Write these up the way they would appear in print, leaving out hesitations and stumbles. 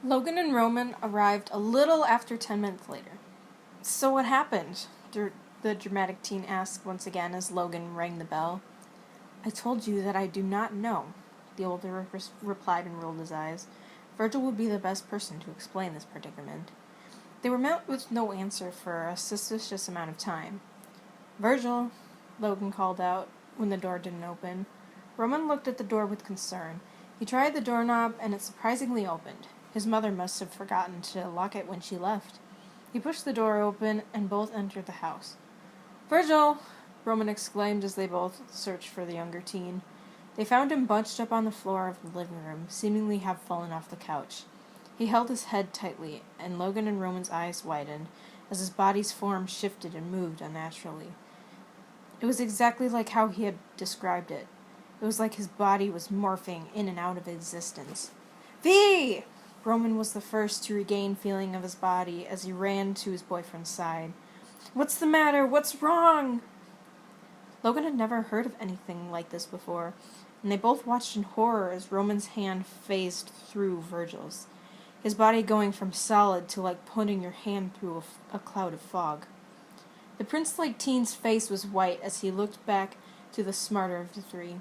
Logan and Roman arrived a little after 10 minutes later. "So what happened?" the dramatic teen asked once again as Logan rang the bell. "I told you that I do not know," the older replied and rolled his eyes. Virgil would be the best person to explain this predicament. They were met with no answer for a suspicious amount of time. "Virgil," Logan called out when the door didn't open. Roman looked at the door with concern. He tried the doorknob, and it surprisingly opened. His mother must have forgotten to lock it when she left. He pushed the door open, and both entered the house. "Virgil!" Roman exclaimed as they both searched for the younger teen. They found him bunched up on the floor of the living room, seemingly have fallen off the couch. He held his head tightly, and Logan and Roman's eyes widened as his body's form shifted and moved unnaturally. It was exactly like how he had described it. It was like his body was morphing in and out of existence. "V!" Roman was the first to regain feeling of his body as he ran to his boyfriend's side. "What's the matter? What's wrong?" Logan had never heard of anything like this before, and they both watched in horror as Roman's hand phased through Virgil's, his body going from solid to like putting your hand through a cloud of fog. The prince-like teen's face was white as he looked back to the smarter of the three.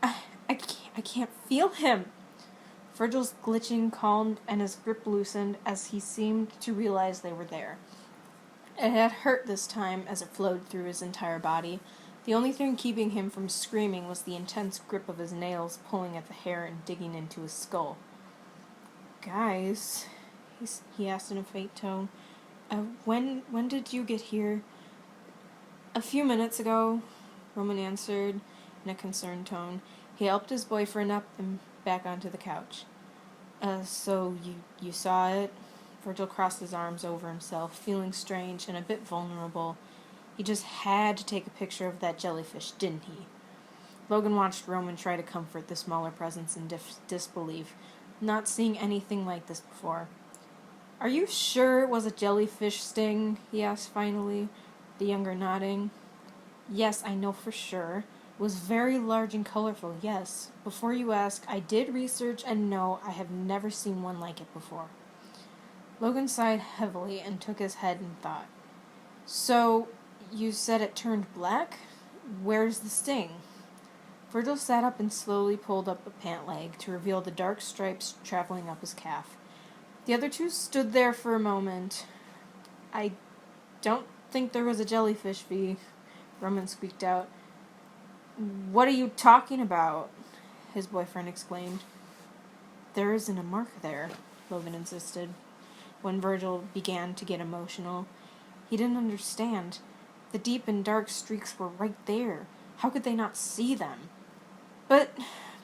I can't feel him." Virgil's glitching calmed and his grip loosened as he seemed to realize they were there. It had hurt this time as it flowed through his entire body. The only thing keeping him from screaming was the intense grip of his nails pulling at the hair and digging into his skull. "Guys," he asked in a faint tone, when did you get here?" "A few minutes ago," Roman answered in a concerned tone. He helped his boyfriend up and back onto the couch. So you saw it?" Virgil crossed his arms over himself, feeling strange and a bit vulnerable. He just had to take a picture of that jellyfish, didn't he? Logan watched Roman try to comfort the smaller presence in disbelief, not seeing anything like this before. "Are you sure it was a jellyfish sting?" he asked finally, the younger nodding. "Yes, I know for sure. It was very large and colorful, yes. Before you ask, I did research, and no, I have never seen one like it before." Logan sighed heavily and took his head in thought. "So, you said it turned black? Where's the sting?" Virgil sat up and slowly pulled up a pant leg to reveal the dark stripes traveling up his calf. The other two stood there for a moment. "I don't think there was a jellyfish, V," Roman squeaked out. "What are you talking about?" his boyfriend exclaimed. "There isn't a mark there," Logan insisted. When Virgil began to get emotional, he didn't understand. The deep and dark streaks were right there. How could they not see them? "But,"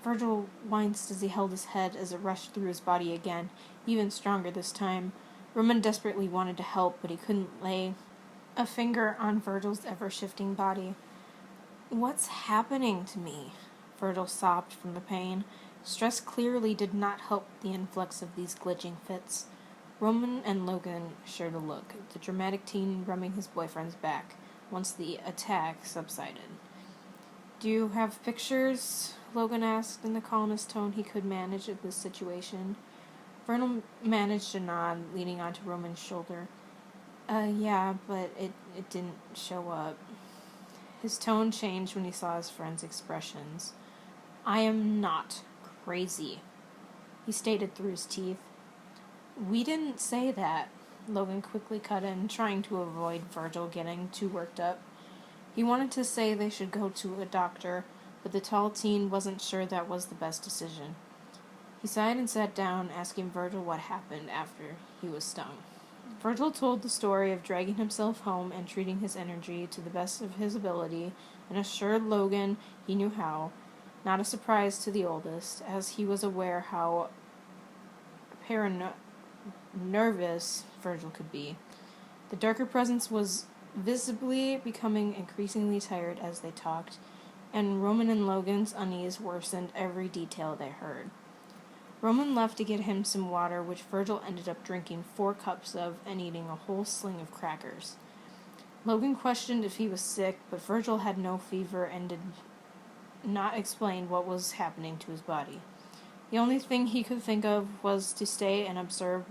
Virgil winced as he held his head as it rushed through his body again, even stronger this time. Roman desperately wanted to help, but he couldn't lay a finger on Virgil's ever-shifting body. "What's happening to me?" Virgil sobbed from the pain. Stress clearly did not help the influx of these glitching fits. Roman and Logan shared a look, the dramatic teen rubbing his boyfriend's back, once the attack subsided. "Do you have pictures?" Logan asked in the calmest tone he could manage at this situation. Vernal managed to nod, leaning onto Roman's shoulder. Yeah, but it didn't show up." His tone changed when he saw his friend's expressions. "I am not crazy," he stated through his teeth. "We didn't say that," Logan quickly cut in, trying to avoid Virgil getting too worked up. He wanted to say they should go to a doctor, but the tall teen wasn't sure that was the best decision. He sighed and sat down, asking Virgil what happened after he was stung. Virgil told the story of dragging himself home and treating his energy to the best of his ability, and assured Logan he knew how. Not a surprise to the oldest, as he was aware how nervous Virgil could be. The darker presence was visibly becoming increasingly tired as they talked, and Roman and Logan's unease worsened every detail they heard. Roman left to get him some water, which Virgil ended up drinking 4 cups of and eating a whole sling of crackers. Logan questioned if he was sick, but Virgil had no fever and did not explain what was happening to his body. The only thing he could think of was to stay and observe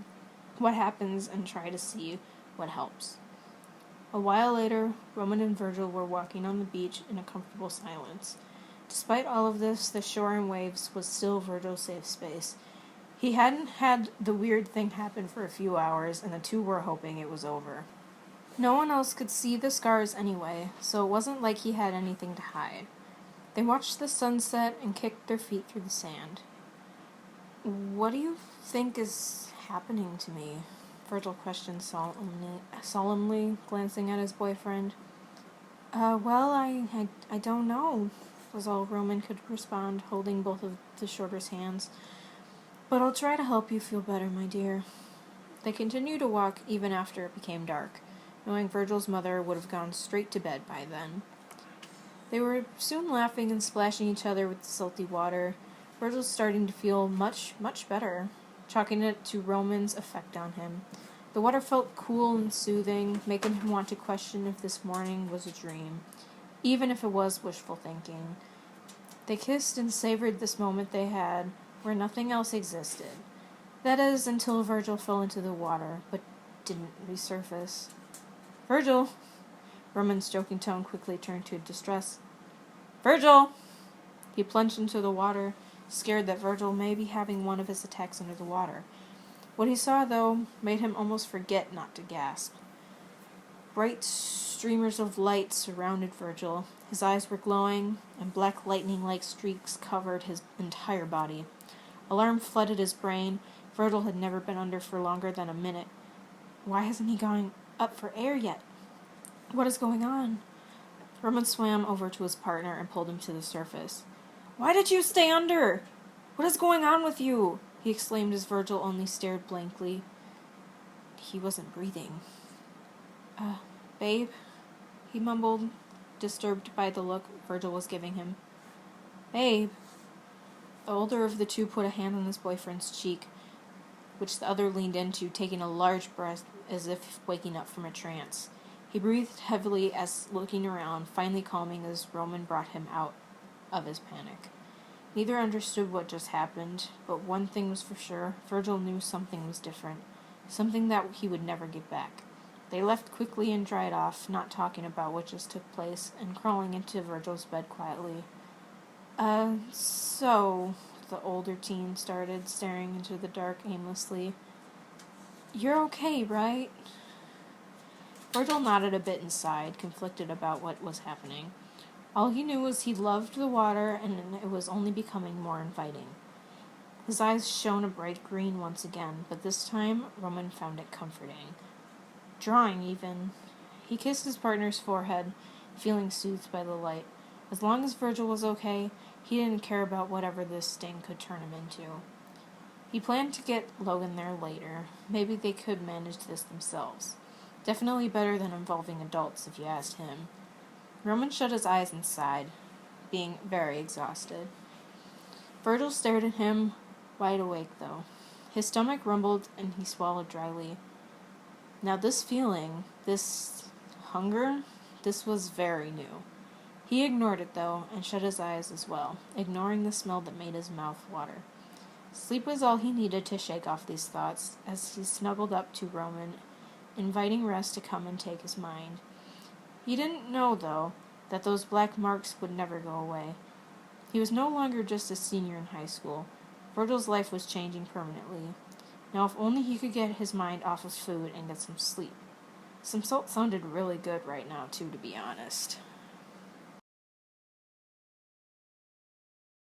what happens and try to see what helps. A while later, Roman and Virgil were walking on the beach in a comfortable silence. Despite all of this, the shore and waves was still Virgil's safe space. He hadn't had the weird thing happen for a few hours, and the two were hoping it was over. No one else could see the scars anyway, so it wasn't like he had anything to hide. They watched the sunset and kicked their feet through the sand. "What do you think is happening to me?" Virgil questioned solemnly, glancing at his boyfriend. Well, I don't know," was all Roman could respond, holding both of the shorter's hands. "But I'll try to help you feel better, my dear." They continued to walk even after it became dark, knowing Virgil's mother would have gone straight to bed by then. They were soon laughing and splashing each other with the salty water. Virgil's starting to feel much, much better, chalking it to Roman's effect on him. The water felt cool and soothing, making him want to question if this morning was a dream, even if it was wishful thinking. They kissed and savored this moment they had, where nothing else existed. That is, until Virgil fell into the water, but didn't resurface. "Virgil!" Roman's joking tone quickly turned to distress. "Virgil!" He plunged into the water, scared that Virgil may be having one of his attacks under the water. What he saw, though, made him almost forget not to gasp. Bright streamers of light surrounded Virgil. His eyes were glowing, and black lightning-like streaks covered his entire body. Alarm flooded his brain. Virgil had never been under for longer than a minute. Why hasn't he gone up for air yet? What is going on? Roman swam over to his partner and pulled him to the surface. "Why did you stay under? What is going on with you?" he exclaimed as Virgil only stared blankly. He wasn't breathing. Babe," he mumbled, disturbed by the look Virgil was giving him. "Babe." The older of the two put a hand on his boyfriend's cheek, which the other leaned into, taking a large breath as if waking up from a trance. He breathed heavily as looking around, finally calming as Roman brought him out of his panic. Neither understood what just happened, but one thing was for sure: Virgil knew something was different, something that he would never get back. They left quickly and dried off, not talking about what just took place, and crawling into Virgil's bed quietly. So, the older teen started, staring into the dark aimlessly. "You're okay, right?" Virgil nodded a bit inside, conflicted about what was happening. All he knew was he loved the water, and it was only becoming more inviting. His eyes shone a bright green once again, but this time Roman found it comforting. Drawing, even. He kissed his partner's forehead, feeling soothed by the light. As long as Virgil was okay, he didn't care about whatever this sting could turn him into. He planned to get Logan there later. Maybe they could manage this themselves. Definitely better than involving adults, if you asked him. Roman shut his eyes and sighed, being very exhausted. Virgil stared at him, wide awake though. His stomach rumbled and he swallowed dryly. Now this feeling, this hunger, this was very new. He ignored it though, and shut his eyes as well, ignoring the smell that made his mouth water. Sleep was all he needed to shake off these thoughts, as he snuggled up to Roman, inviting rest to come and take his mind. He didn't know, though, that those black marks would never go away. He was no longer just a senior in high school. Virgil's life was changing permanently. Now if only he could get his mind off of food and get some sleep. Some salt sounded really good right now, too, to be honest.